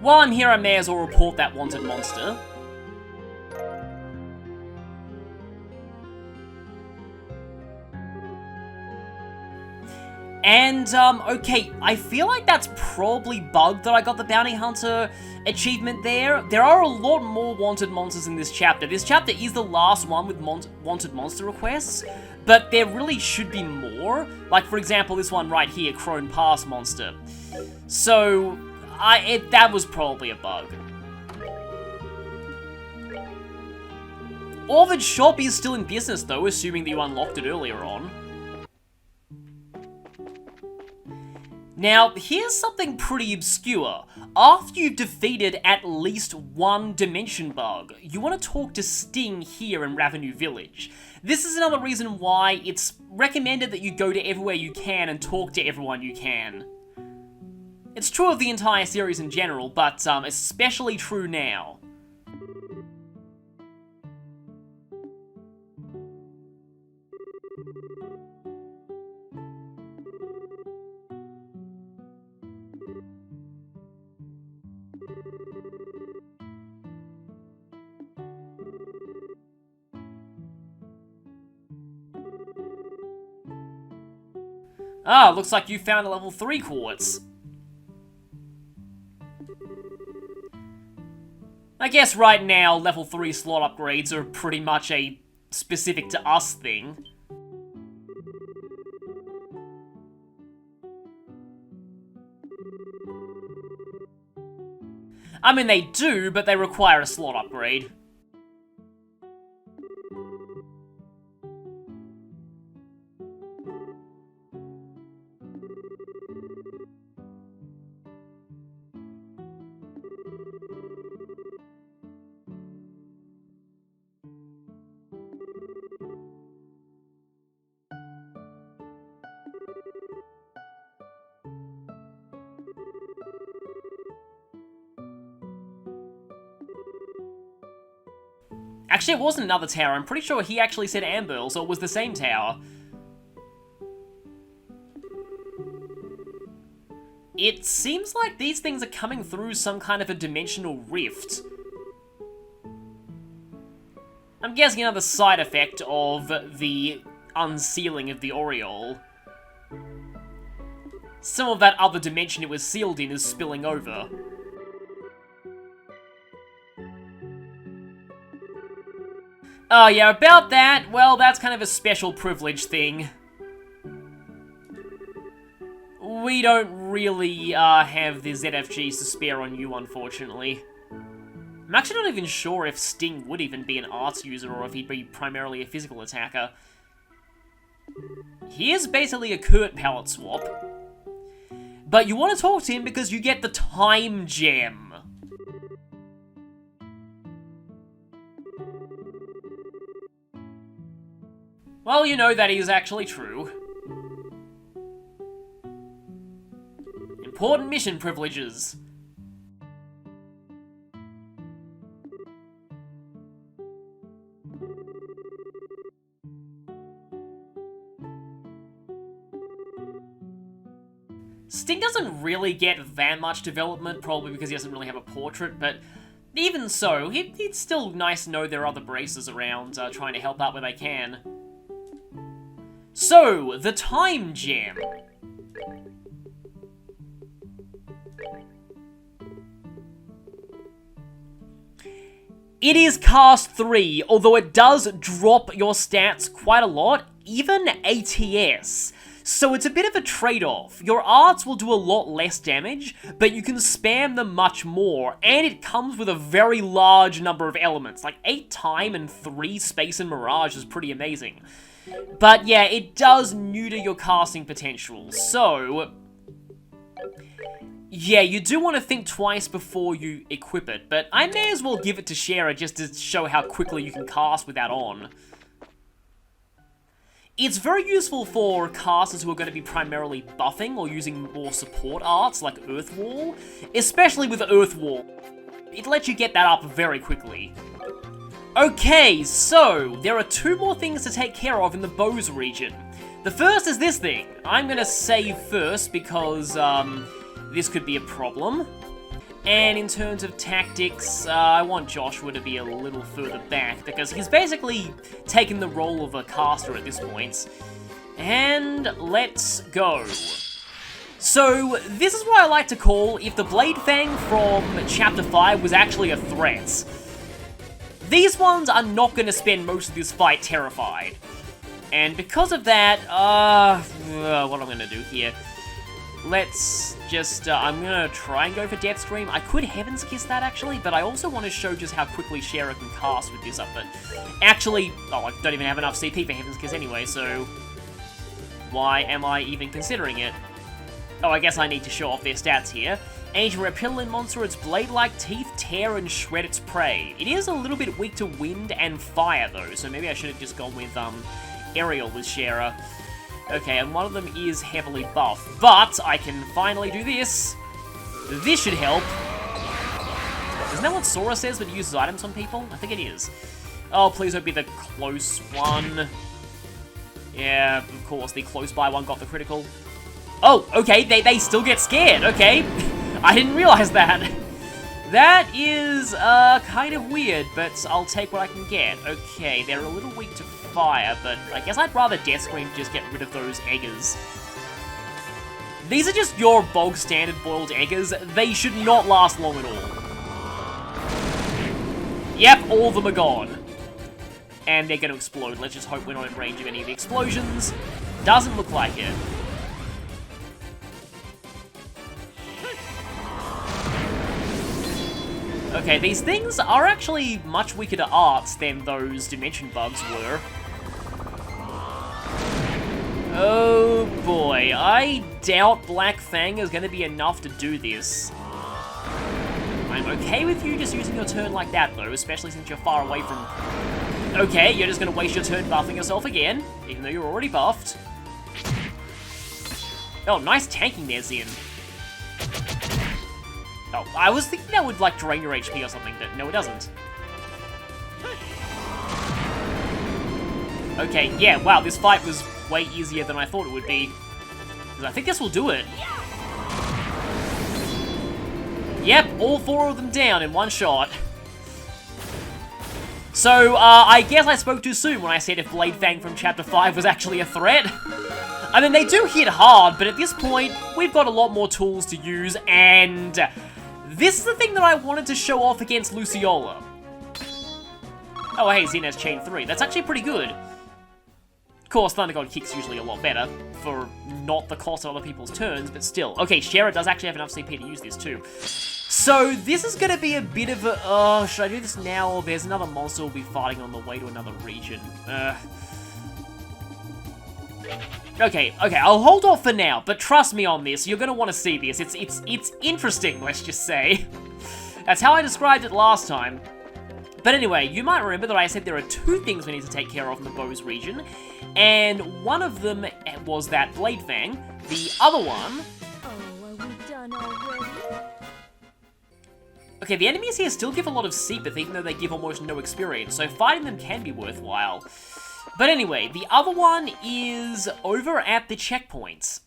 While I'm here, I may as well report that wanted monster. And, okay, I feel like that's probably bugged that I got the Bounty Hunter achievement there. There are a lot more wanted monsters in this chapter. This chapter is the last one with wanted monster requests, but there really should be more. Like, for example, this one right here, Crone Pass monster. So, that was probably a bug. Orvid's shop is still in business, though, assuming that you unlocked it earlier on. Now, here's something pretty obscure. After you've defeated at least one dimension bug, you want to talk to Sting here in Ravenue Village. This is another reason why it's recommended that you go to everywhere you can and talk to everyone you can. It's true of the entire series in general, but especially true now. Ah, looks like you found a level 3 quartz. I guess right now, level 3 slot upgrades are pretty much a specific to us thing. I mean, they do, but they require a slot upgrade. Actually, it wasn't another tower. I'm pretty sure he actually said Amberl, so it was the same tower. It seems like these things are coming through some kind of a dimensional rift. I'm guessing another side effect of the unsealing of the Aureole. Some of that other dimension it was sealed in is spilling over. Oh yeah, about that, well, that's kind of a special privilege thing. We don't really have the ZFGs to spare on you, unfortunately. I'm actually not even sure if Sting would even be an arts user or if he'd be primarily a physical attacker. Here's basically a Kurt palette swap. But you want to talk to him because you get the Time Gem. Well, you know, that is actually true. Important mission privileges. Sting doesn't really get that much development, probably because he doesn't really have a portrait, but even so, it's still nice to know there are other braces around trying to help out where they can. So, the Time Gem. It is cast 3, although it does drop your stats quite a lot, even ATS. So it's a bit of a trade-off. Your arts will do a lot less damage, but you can spam them much more, and it comes with a very large number of elements. Like 8 time and 3 space and mirage is pretty amazing. But yeah, it does neuter your casting potential, so yeah, you do want to think twice before you equip it, but I may as well give it to Shara just to show how quickly you can cast with that on. It's very useful for casters who are going to be primarily buffing or using more support arts like Earthwall, especially with Earthwall. It lets you get that up very quickly. Okay, so there are 2 more things to take care of in the Bows region. The first is this thing. I'm going to save first because this could be a problem. And in terms of tactics, I want Joshua to be a little further back, because he's basically taken the role of a caster at this point. And let's go. So, this is what I like to call if the Blade Fang from Chapter 5 was actually a threat. These ones are not going to spend most of this fight terrified. And because of that, what I'm going to do here, let's just, I'm going to try and go for Death Stream. I could Heaven's Kiss that, actually, but I also want to show just how quickly Shera can cast with this up. But actually, I don't even have enough CP for Heaven's Kiss anyway, so why am I even considering it? Oh, I guess I need to show off their stats here. Ancient reptilian monster, its blade-like teeth tear and shred its prey. It is a little bit weak to wind and fire, though, so maybe I should have just gone with, Aerial with Shera. Okay, and one of them is heavily buffed, but I can finally do this. This should help. Isn't that what Sora says when he uses items on people? I think it is. Oh, please don't be the close one. Yeah, of course, the close by one got the critical. Oh, okay, they still get scared, okay. I didn't realize that. That is, kind of weird, but I'll take what I can get. Okay, they're a little weak to fire, but I guess I'd rather Death Scream just get rid of those eggers. These are just your bog standard boiled eggers. They should not last long at all. Yep, all of them are gone. And they're going to explode. Let's just hope we're not in range of any of the explosions. Doesn't look like it. Okay, these things are actually much weaker to arts than those dimension bugs were. Oh boy, I doubt Black Fang is going to be enough to do this. I'm okay with you just using your turn like that though, especially since you're far away from... Okay, you're just going to waste your turn buffing yourself again, even though you're already buffed. Oh, nice tanking there, Zin. Oh, I was thinking that would, like, drain your HP or something, but no, it doesn't. Okay, yeah, wow, this fight was way easier than I thought it would be. Because I think this will do it. Yep, all four of them down in one shot. So, I guess I spoke too soon when I said if Blade Fang from Chapter 5 was actually a threat. I mean, they do hit hard, but at this point, we've got a lot more tools to use, and this is the thing that I wanted to show off against Luciola. Oh, hey, Zin has Chain 3. That's actually pretty good. Of course, Thunder God Kick's usually a lot better for not the cost of other people's turns, but still. Okay, Shera does actually have enough CP to use this too. So, this is going to be a bit of a... Oh, should I do this now, or there's another monster we'll be fighting on the way to another region? Okay, I'll hold off for now, but trust me on this, you're going to want to see this. It's interesting, let's just say. That's how I described it last time. But anyway, you might remember that I said there are two things we need to take care of in the Bows region, and one of them was that Blade Fang. The other one... Oh, are we done already? Okay, the enemies here still give a lot of Seepeth, even though they give almost no experience, so fighting them can be worthwhile. But anyway, the other one is over at the checkpoints.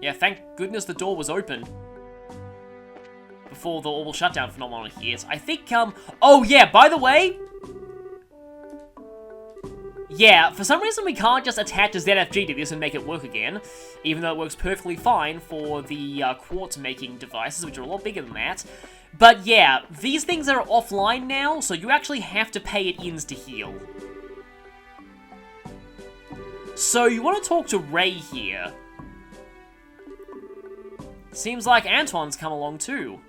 Yeah, thank goodness the door was open before the orbital shutdown phenomenon hit. I think, oh yeah, by the way... Yeah, for some reason we can't just attach a ZFG to this and make it work again, even though it works perfectly fine for the quartz-making devices, which are a lot bigger than that. But yeah, these things are offline now, so you actually have to pay it ins to heal. So you want to talk to Ray here. Seems like Antoine's come along too.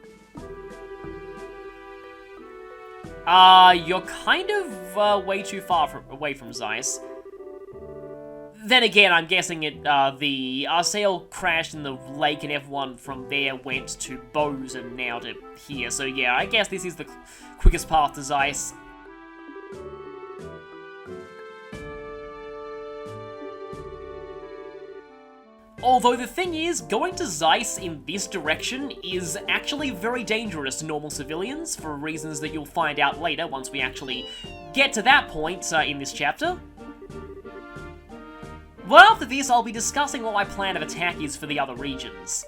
You're kind of way too far away from Zeiss. Then again, I'm guessing the sail crashed in the lake and everyone from there went to Bows and now to here. So yeah, I guess this is the quickest path to Zeiss. Although the thing is, going to Zeiss in this direction is actually very dangerous to normal civilians, for reasons that you'll find out later once we actually get to that point in this chapter. Well, after this, I'll be discussing what my plan of attack is for the other regions.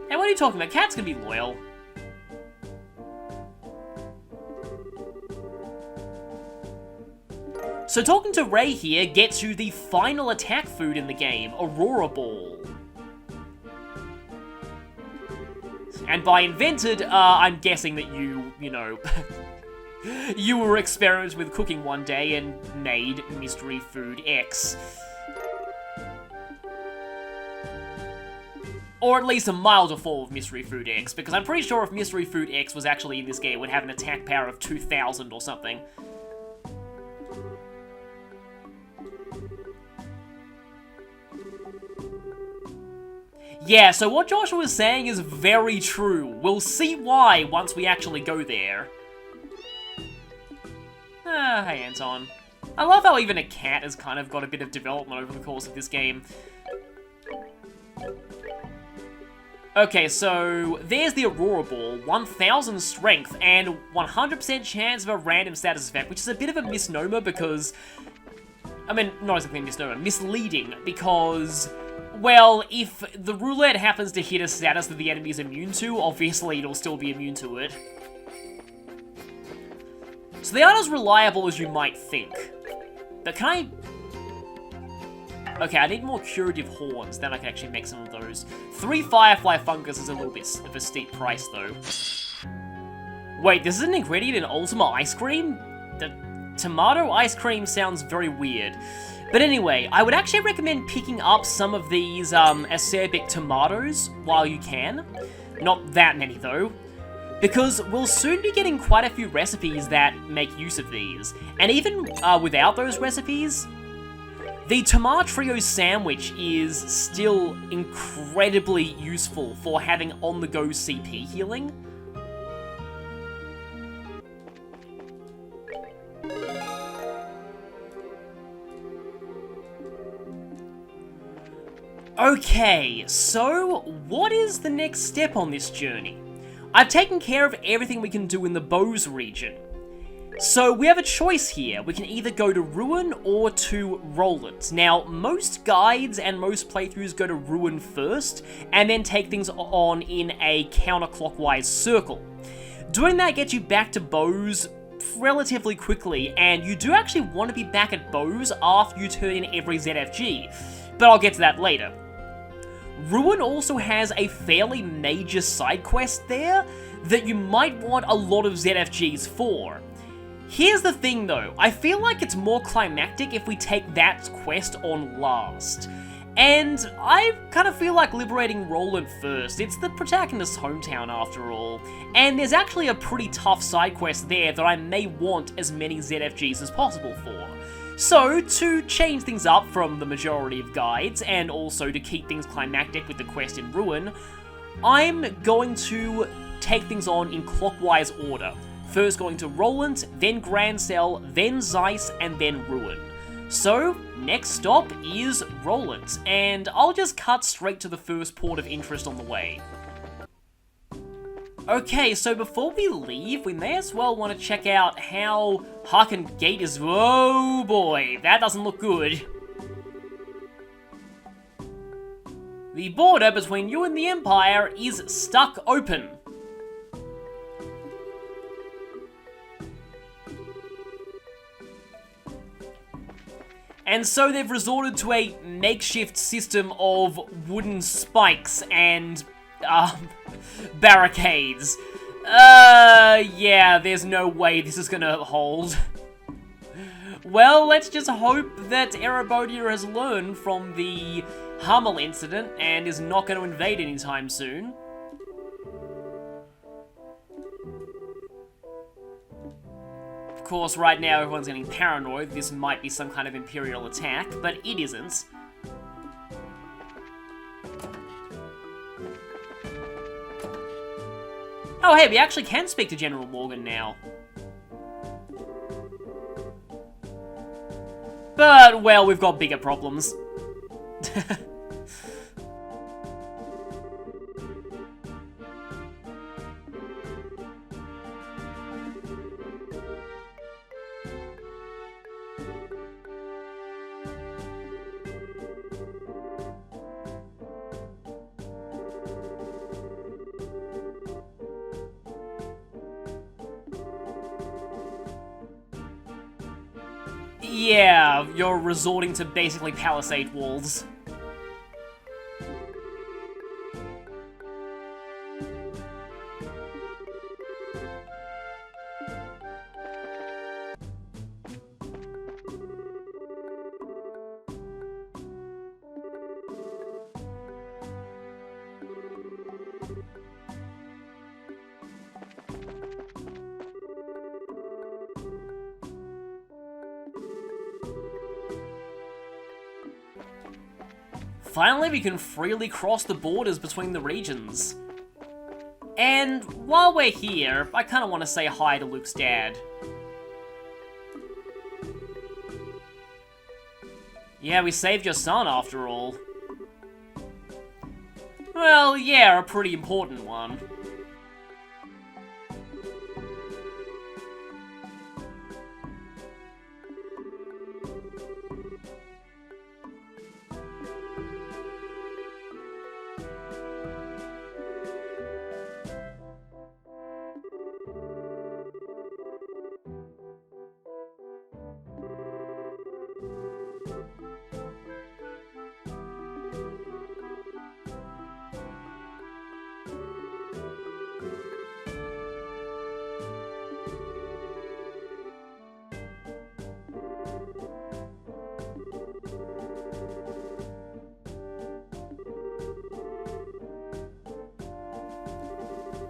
Hey, what are you talking about? Cat's gonna be loyal. So talking to Ray here gets you the final attack food in the game, Aurora Ball. And by invented, I'm guessing that you know, you were experimenting with cooking one day and made Mystery Food X. Or at least a milder form of Mystery Food X, because I'm pretty sure if Mystery Food X was actually in this game, it would have an attack power of 2000 or something. Yeah, so what Joshua was saying is very true. We'll see why once we actually go there. Hey Anton. I love how even a cat has kind of got a bit of development over the course of this game. Okay, so there's the Aurora Ball, 1000 strength, and 100% chance of a random status effect, which is a bit of a misnomer because... I mean, not exactly a misnomer, misleading, because... Well, if the roulette happens to hit a status that the enemy is immune to, obviously it'll still be immune to it. So they aren't as reliable as you might think. But can I... Okay, I need more curative horns, then I can actually make some of those. 3 Firefly Fungus is a little bit of a steep price, though. Wait, this is an ingredient in Ultima Ice Cream? The tomato ice cream sounds very weird. But anyway, I would actually recommend picking up some of these acerbic tomatoes while you can. Not that many, though. Because we'll soon be getting quite a few recipes that make use of these. And even without those recipes, the Tomato Trio sandwich is still incredibly useful for having on-the-go CP healing. Okay, so what is the next step on this journey? I've taken care of everything we can do in the Bose region. So we have a choice here. We can either go to Ruin or to Rolent. Now, most guides and most playthroughs go to Ruin first, and then take things on in a counterclockwise circle. Doing that gets you back to Bose relatively quickly, and you do actually want to be back at Bose after you turn in every ZFG, but I'll get to that later. Ruin also has a fairly major side quest there that you might want a lot of ZFGs for. Here's the thing though, I feel like it's more climactic if we take that quest on last. And I kind of feel like liberating Roland first. It's the protagonist's hometown after all. And there's actually a pretty tough side quest there that I may want as many ZFGs as possible for. So, to change things up from the majority of guides, and also to keep things climactic with the quest in Ruin, I'm going to take things on in clockwise order. First going to Rolent, then Grand Cell, then Zeiss, and then Ruin. So, next stop is Rolent, and I'll just cut straight to the first port of interest on the way. Okay, so before we leave, we may as well want to check out how Harken Gate is... Whoa, boy, that doesn't look good. The border between you and the Empire is stuck open. And so they've resorted to a makeshift system of wooden spikes and... barricades. Yeah, there's no way this is gonna hold. Well, let's just hope that Erebodier has learned from the Hummel incident and is not going to invade anytime soon. Of course, right now everyone's getting paranoid. This might be some kind of Imperial attack, but it isn't. Oh hey, we actually can speak to General Morgan now. But, well, we've got bigger problems. Yeah, you're resorting to basically palisade walls. Finally, we can freely cross the borders between the regions. And while we're here, I kind of want to say hi to Luke's dad. Yeah, we saved your son after all. Well, yeah, a pretty important one.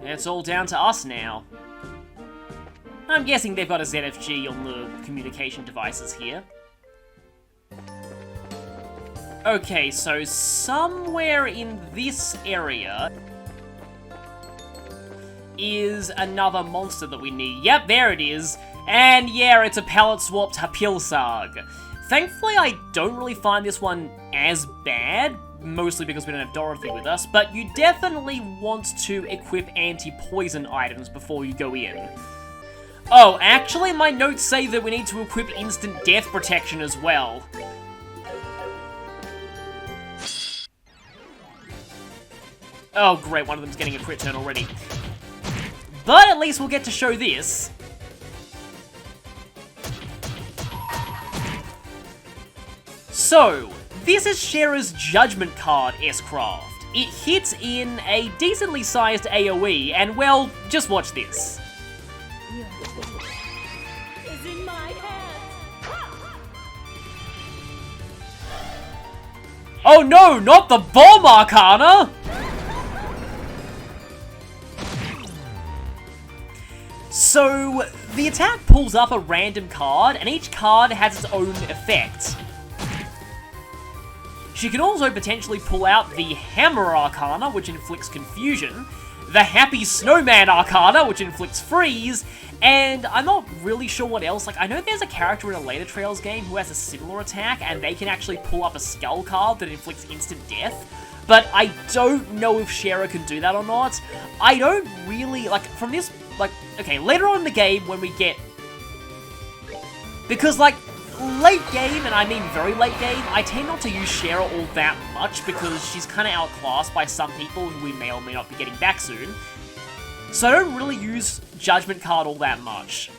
It's all down to us now. I'm guessing they've got a ZFG on the communication devices here. Okay, so somewhere in this area is another monster that we need. Yep, there it is. And yeah, it's a palette-swapped Hapilsarg. Thankfully, I don't really find this one as bad, mostly because we don't have Dorothy with us, but you definitely want to equip anti-poison items before you go in. Oh, actually, my notes say that we need to equip instant death protection as well. Oh, great, one of them's getting a crit turn already. But at least we'll get to show this. So, this is Shera's Judgment card, S-Craft. It hits in a decently sized AoE, and well, just watch this. Your fate is in my hands. Oh no, not the Bomb Arcana! So, the attack pulls up a random card, and each card has its own effect. She can also potentially pull out the Hammer Arcana, which inflicts confusion, the Happy Snowman Arcana, which inflicts freeze, and I'm not really sure what else. Like, I know there's a character in a later Trails game who has a similar attack, and they can actually pull up a Skull card that inflicts instant death, but I don't know if Shera can do that or not. I don't really, like, from this, like, okay, later on in the game when we get, because, like, late game, and I mean very late game, I tend not to use Shera all that much because she's kind of outclassed by some people who we may or may not be getting back soon. So I don't really use Judgment card all that much.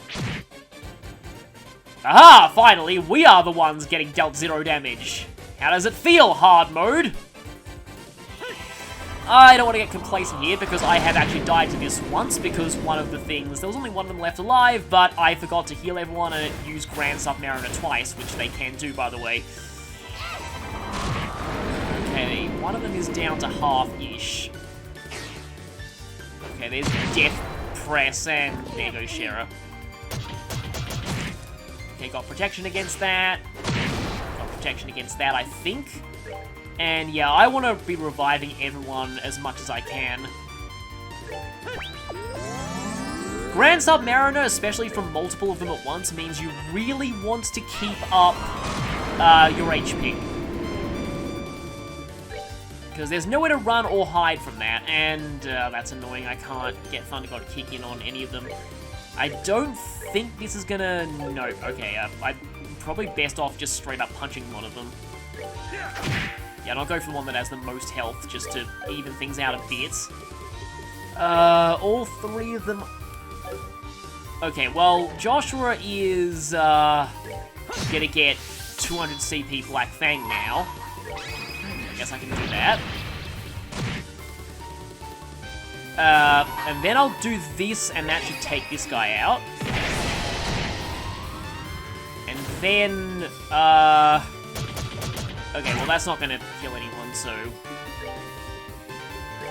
Aha! Finally, we are the ones getting dealt 0 damage. How does it feel, hard mode? I don't want to get complacent here because I have actually died to this once because one of the things, there was only one of them left alive, but I forgot to heal everyone and it used Grand Submariner twice, which they can do, by the way. Okay, one of them is down to half-ish. Okay, there's Death Press, and there goes Shera. Okay, got protection against that. Got protection against that, I think. And yeah, I want to be reviving everyone as much as I can. Grand Submariner, especially from multiple of them at once, means you really want to keep up your HP. Because there's nowhere to run or hide from that, and that's annoying. I can't get Thunder God to kick in on any of them. I don't think this is gonna... Nope. Okay, I'm probably best off just straight up punching one of them. Yeah, and I'll go for the one that has the most health, just to even things out a bit. All three of them... Okay, well, Joshua is, gonna get 200 CP Black Fang now. I guess I can do that. And then I'll do this, and that should take this guy out. And then, okay, well that's not gonna kill anyone, so...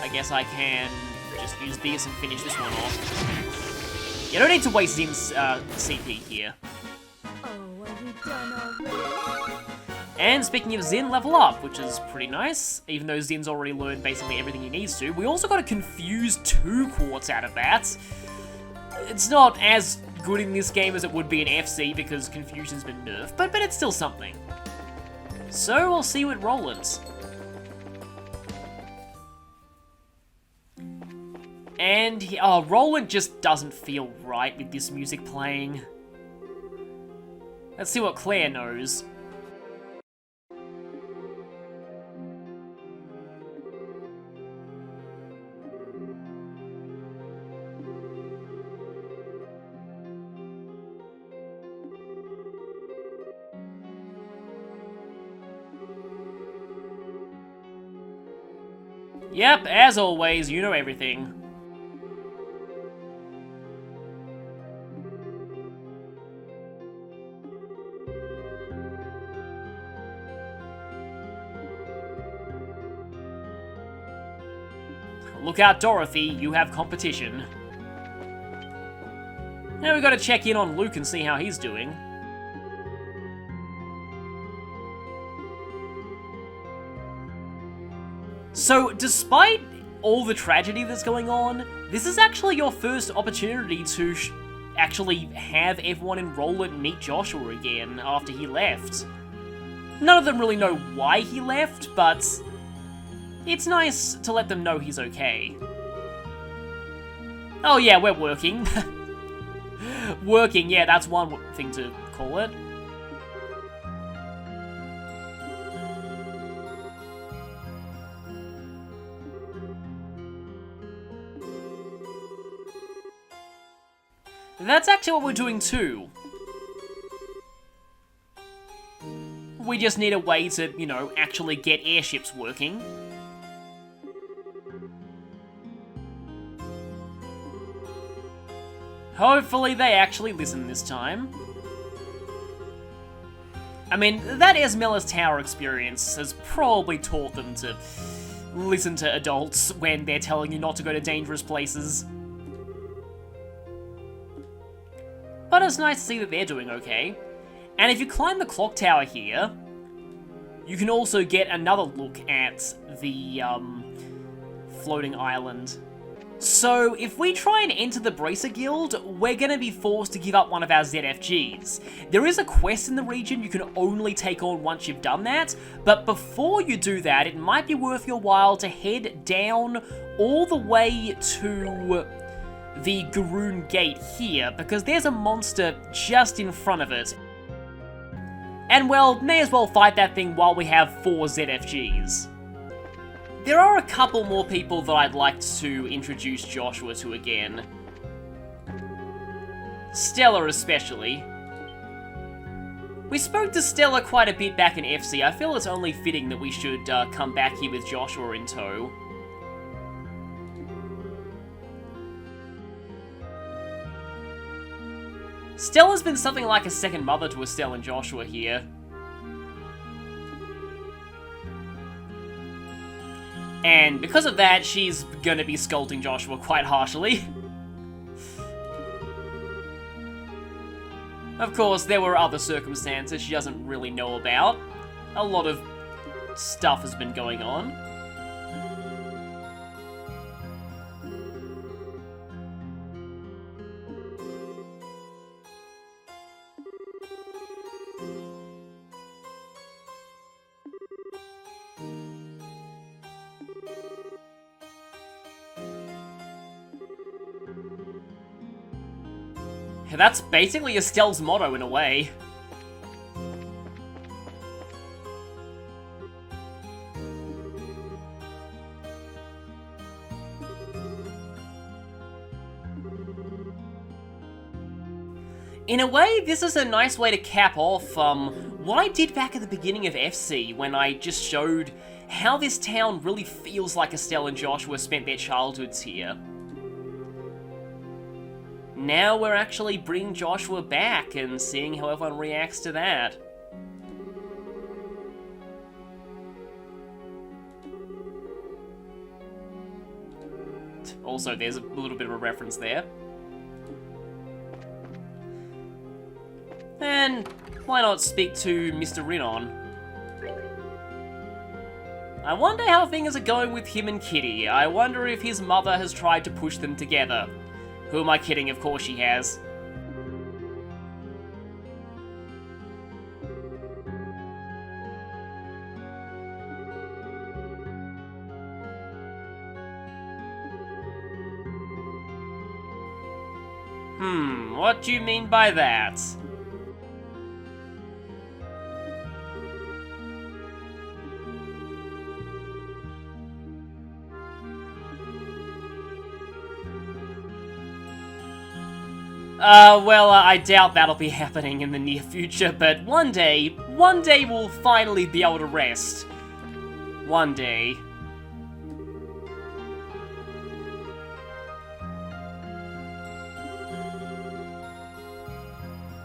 I guess I can just use this and finish this one off. You don't need to waste Zin's CP here. Oh, are we done already? And speaking of Zin, level up, which is pretty nice, even though Zin's already learned basically everything he needs to. We also got a Confuse 2 quartz out of that. It's not as good in this game as it would be in FC because Confusion's been nerfed, but it's still something. So, we'll see you at Rolent. And, Roland just doesn't feel right with this music playing. Let's see what Claire knows. Yep, as always, you know everything. Look out, Dorothy, you have competition. Now we gotta check in on Luke and see how he's doing. So, despite all the tragedy that's going on, this is actually your first opportunity to actually have everyone in Rolent meet Joshua again after he left. None of them really know why he left, but it's nice to let them know he's okay. Oh yeah, we're working. Working, yeah, that's one thing to call it. That's actually what we're doing too. We just need a way to, you know, actually get airships working. Hopefully they actually listen this time. I mean, that Esmella's Tower experience has probably taught them to listen to adults when they're telling you not to go to dangerous places. But it's nice to see that they're doing okay. And if you climb the clock tower here, you can also get another look at the floating island. So if we try and enter the Bracer Guild, we're going to be forced to give up one of our ZFGs. There is a quest in the region you can only take on once you've done that, but before you do that, it might be worth your while to head down all the way to the Garoon Gate here, because there's a monster just in front of it. And well, may as well fight that thing while we have 4 ZFGs. There are a couple more people that I'd like to introduce Joshua to again. Stella especially. We spoke to Stella quite a bit back in FC. I feel it's only fitting that we should come back here with Joshua in tow. Stella's been something like a second mother to Estelle and Joshua here. And because of that, she's gonna be scolding Joshua quite harshly. Of course, there were other circumstances she doesn't really know about. A lot of stuff has been going on. That's basically Estelle's motto in a way. In a way, this is a nice way to cap off what I did back at the beginning of FC, when I just showed how this town really feels like Estelle and Joshua spent their childhoods here. Now we're actually bringing Joshua back and seeing how everyone reacts to that. Also, there's a little bit of a reference there. And why not speak to Mr. Rinon? I wonder how things are going with him and Kitty. I wonder if his mother has tried to push them together. Who am I kidding? Of course she has. What do you mean by that? Well, I doubt that'll be happening in the near future, but one day we'll finally be able to rest. One day.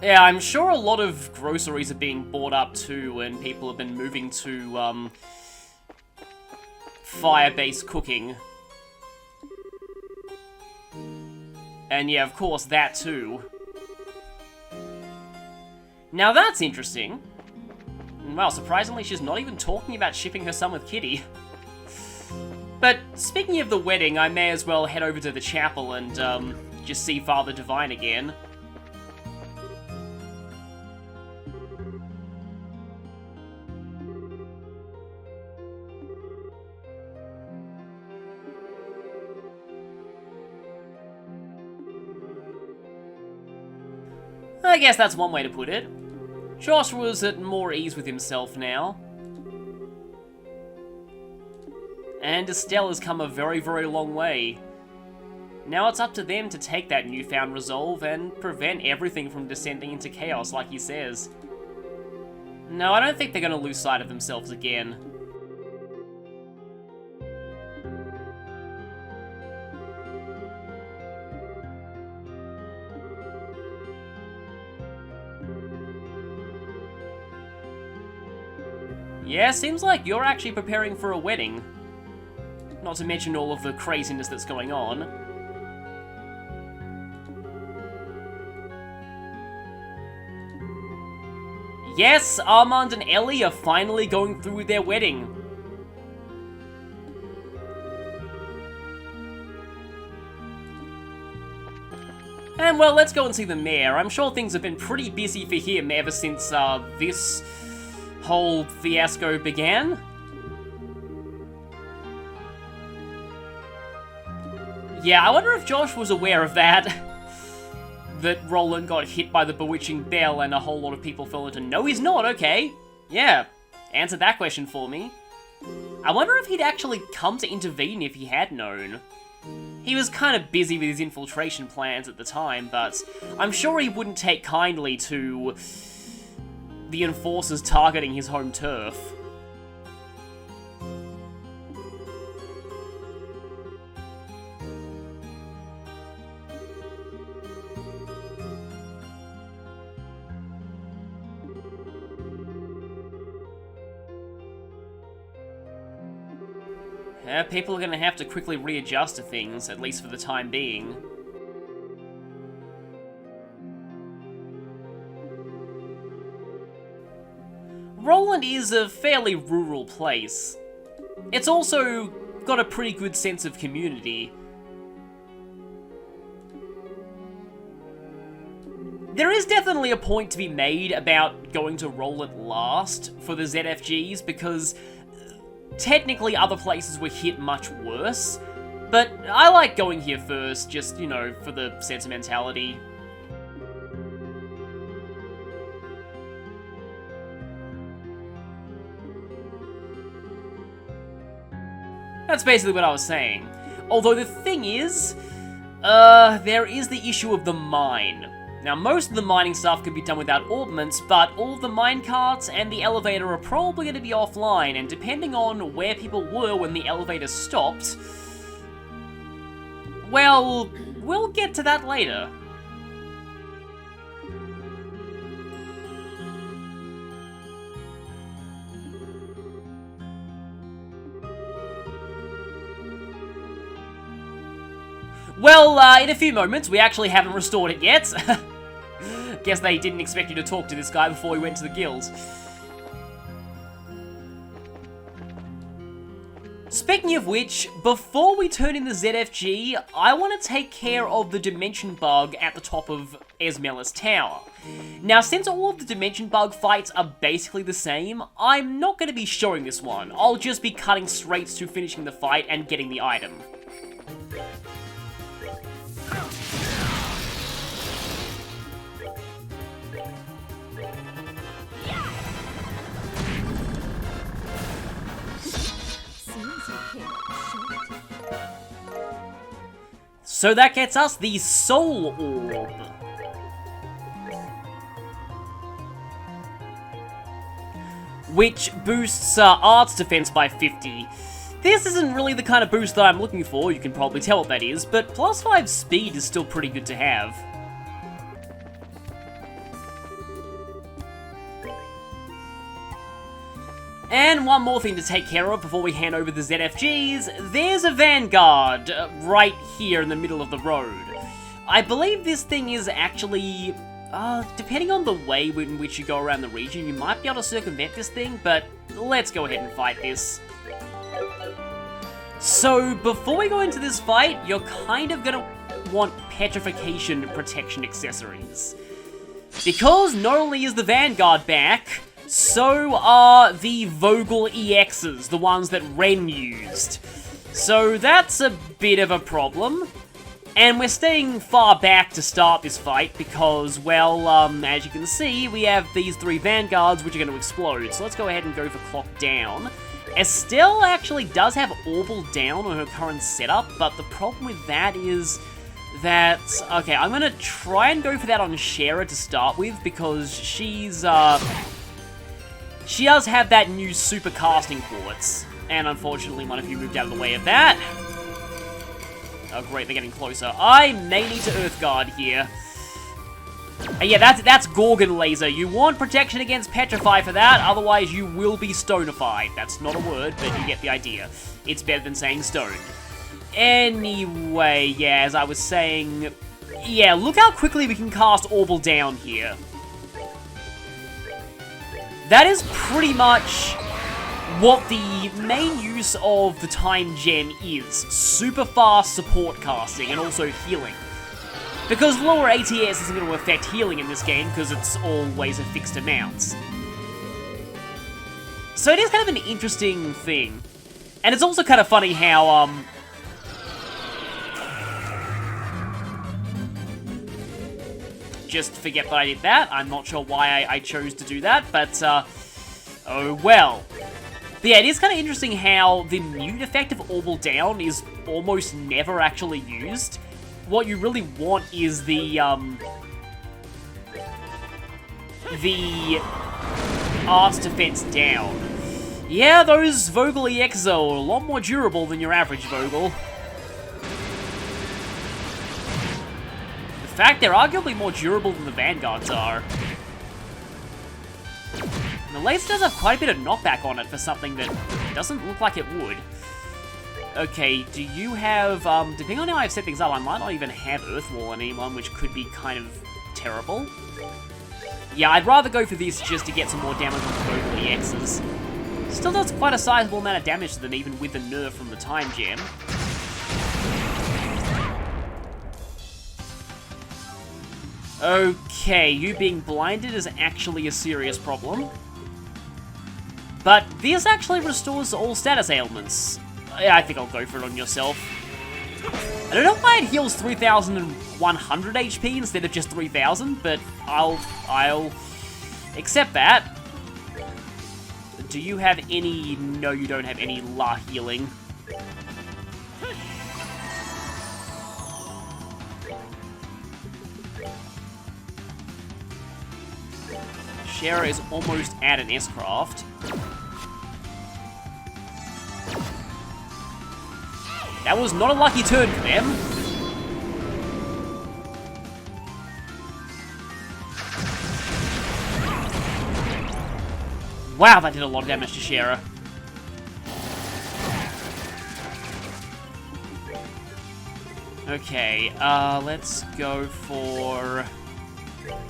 Yeah, I'm sure a lot of groceries are being bought up too, and people have been moving to, fire-based cooking. And yeah, of course, that too. Now that's interesting. Well, surprisingly, she's not even talking about shipping her son with Kitty. But speaking of the wedding, I may as well head over to the chapel and, just see Father Divine again. I guess that's one way to put it. Joshua's at more ease with himself now. And Estelle has come a very, very long way. Now it's up to them to take that newfound resolve and prevent everything from descending into chaos like he says. No, I don't think they're going to lose sight of themselves again. Yeah, seems like you're actually preparing for a wedding. Not to mention all of the craziness that's going on. Yes, Armand and Ellie are finally going through with their wedding. And well, let's go and see the mayor. I'm sure things have been pretty busy for him ever since this whole fiasco began. Yeah, I wonder if Josh was aware of that. That Roland got hit by the bewitching bell and a whole lot of people fell into. No, he's not, okay. Yeah, answer that question for me. I wonder if he'd actually come to intervene if he had known. He was kind of busy with his infiltration plans at the time, but I'm sure he wouldn't take kindly to the enforcers targeting his home turf. People are going to have to quickly readjust to things, at least for the time being. Roland is a fairly rural place. It's also got a pretty good sense of community. There is definitely a point to be made about going to Rolent last for the ZFGs, because technically other places were hit much worse, but I like going here first, just, you know, for the sentimentality. That's basically what I was saying. Although the thing is, there is the issue of the mine. Now, most of the mining stuff can be done without orbments, but all of the minecarts and the elevator are probably going to be offline, and depending on where people were when the elevator stopped, well, we'll get to that later. Well, in a few moments, we actually haven't restored it yet. Guess they didn't expect you to talk to this guy before we went to the guild. Speaking of which, before we turn in the ZFG, I want to take care of the dimension bug at the top of Esmela's tower. Now, since all of the dimension bug fights are basically the same, I'm not going to be showing this one. I'll just be cutting straight to finishing the fight and getting the item. So that gets us the Soul Orb. Which boosts Art's defense by 50. This isn't really the kind of boost that I'm looking for, you can probably tell what that is, but plus 5 speed is still pretty good to have. And one more thing to take care of before we hand over the ZFGs, there's a Vanguard right here in the middle of the road. I believe this thing is actually, depending on the way in which you go around the region, you might be able to circumvent this thing, but let's go ahead and fight this. So, before we go into this fight, you're kind of gonna want petrification protection accessories. Because not only is the Vanguard back, so are the Vogel EXs, the ones that Ren used. So that's a bit of a problem. And we're staying far back to start this fight because, well, as you can see, we have these 3 Vanguards which are going to explode. So let's go ahead and go for Clock Down. Estelle actually does have Orbital Down on her current setup, but the problem with that is that... Okay, I'm going to try and go for that on Shara to start with because she's, she does have that new super casting quartz, and unfortunately one of you moved out of the way of that. Oh great, they're getting closer. I may need to Earthguard here. Yeah, that's Gorgon Laser. You want protection against Petrify for that, otherwise you will be stonified. That's not a word, but you get the idea. It's better than saying stone. Anyway, yeah, as I was saying... Yeah, look how quickly we can cast Orbital Down here. That is pretty much what the main use of the Time Gem is. Super fast support casting and also healing. Because lower ATS isn't going to affect healing in this game because it's always a fixed amount. So it is kind of an interesting thing. And it's also kind of funny how, just forget that I did that. I'm not sure why I chose to do that, but, oh well. But yeah, it is kind of interesting how the mute effect of Orbital Down is almost never actually used. What you really want is the Art's defense down. Yeah, those Vogel EXs are a lot more durable than your average Vogel. In fact, they're arguably more durable than the Vanguards are. And the laser does have quite a bit of knockback on it for something that doesn't look like it would. Okay, do you have, depending on how I've set things up, I might not even have Earthwall on anyone, which could be kind of terrible. Yeah, I'd rather go for this just to get some more damage on the Vogel EXs. Still does quite a sizable amount of damage to them, even with the nerf from the Time Gem. Okay, you being blinded is actually a serious problem. But this actually restores all status ailments. Yeah, I think I'll go for it on yourself. I don't know why it heals 3,100 HP instead of just 3,000, but I'll accept that. Do you have any... No, you don't have any La healing. Shara is almost at an S-Craft. That was not a lucky turn for them. Wow, that did a lot of damage to Shara. Okay, let's go for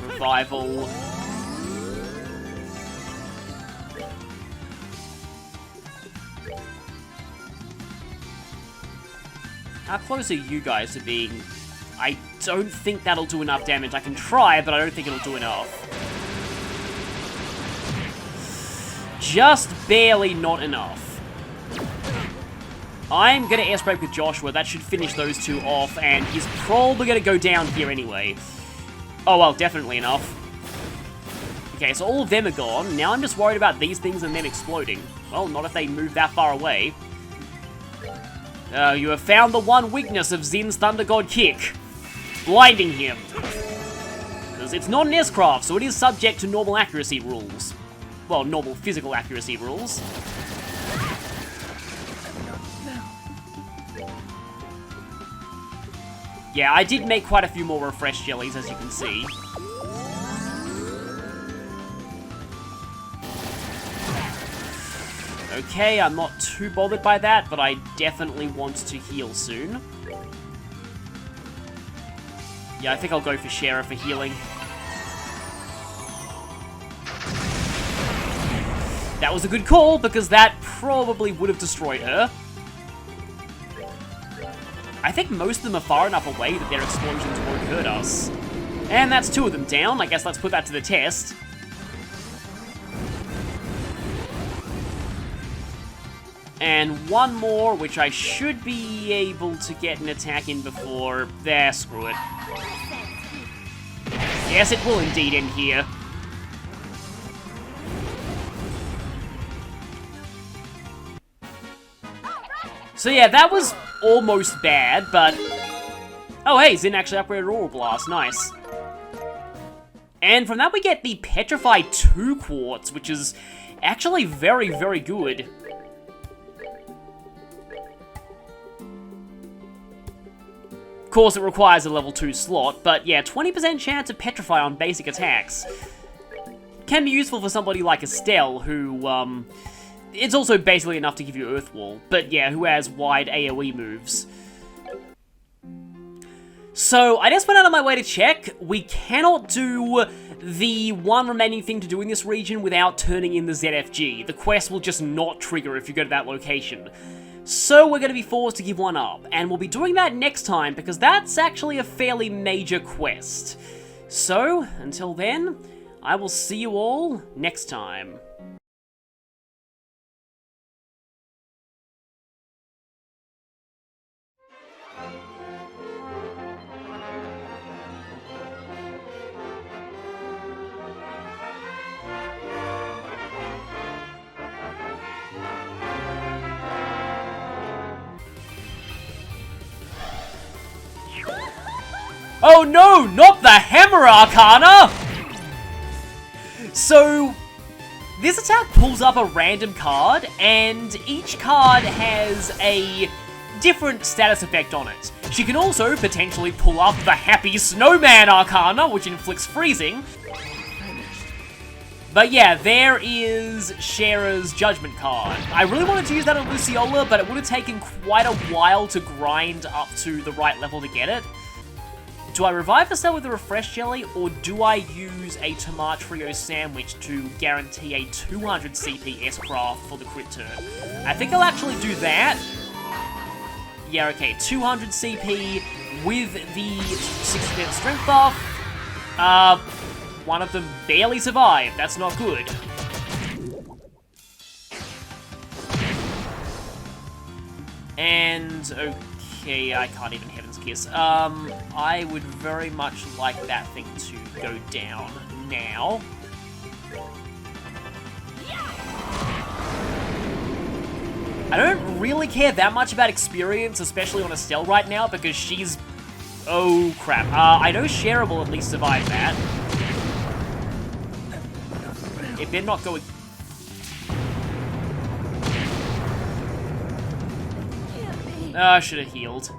Revival. How close are you guys to being... I don't think that'll do enough damage. I can try, but I don't think it'll do enough. Just barely not enough. I'm going to airspray with Joshua. That should finish those two off, and he's probably going to go down here anyway. Oh, well, definitely enough. Okay, so all of them are gone. Now I'm just worried about these things and them exploding. Well, not if they move that far away. You have found the one weakness of Zin's Thunder God Kick. Blinding him. Because it's not an S-Craft, so it is subject to normal accuracy rules. Well, normal physical accuracy rules. Yeah, I did make quite a few more refresh jellies, as you can see. Okay, I'm not too bothered by that, but I definitely want to heal soon. Yeah, I think I'll go for Shara for healing. That was a good call, because that probably would have destroyed her. I think most of them are far enough away that their explosions won't hurt us. And that's two of them down. I guess let's put that to the test. And one more, which I should be able to get an attack in before... There, screw it. Yes, it will indeed end here. So yeah, that was almost bad, but... Oh hey, Zin actually upgraded Aura Blast, nice. And from that we get the Petrify 2 Quartz, which is actually very, very good. Of course, it requires a level 2 slot, but yeah, 20% chance of Petrify on basic attacks. Can be useful for somebody like Estelle, who, it's also basically enough to give you Earth Wall, but yeah, who has wide AoE moves. So, I just went out of my way to check. We cannot do the one remaining thing to do in this region without turning in the ZFG. The quest will just not trigger if you go to that location. So we're going to be forced to give one up, and we'll be doing that next time because that's actually a fairly major quest. So, until then, I will see you all next time. Oh no, not the Hammer Arcana! So, this attack pulls up a random card, and each card has a different status effect on it. She can also potentially pull up the Happy Snowman Arcana, which inflicts freezing. But yeah, there is Shara's Judgment card. I really wanted to use that on Luciola, but it would have taken quite a while to grind up to the right level to get it. Do I revive the cell with a Refresh Jelly, or do I use a Tomatrio Sandwich to guarantee a 200 CP S-Craft for the crit turn? I think I'll actually do that. Yeah, okay, 200 CP with the 6% strength buff. One of them barely survived, that's not good. And, okay, I can't even Heaven's Kiss. I would very much like that thing to go down now. I don't really care that much about experience, especially on Estelle right now, because she's... Oh, crap. I know Shara will at least survive that. It better not go... I should have healed.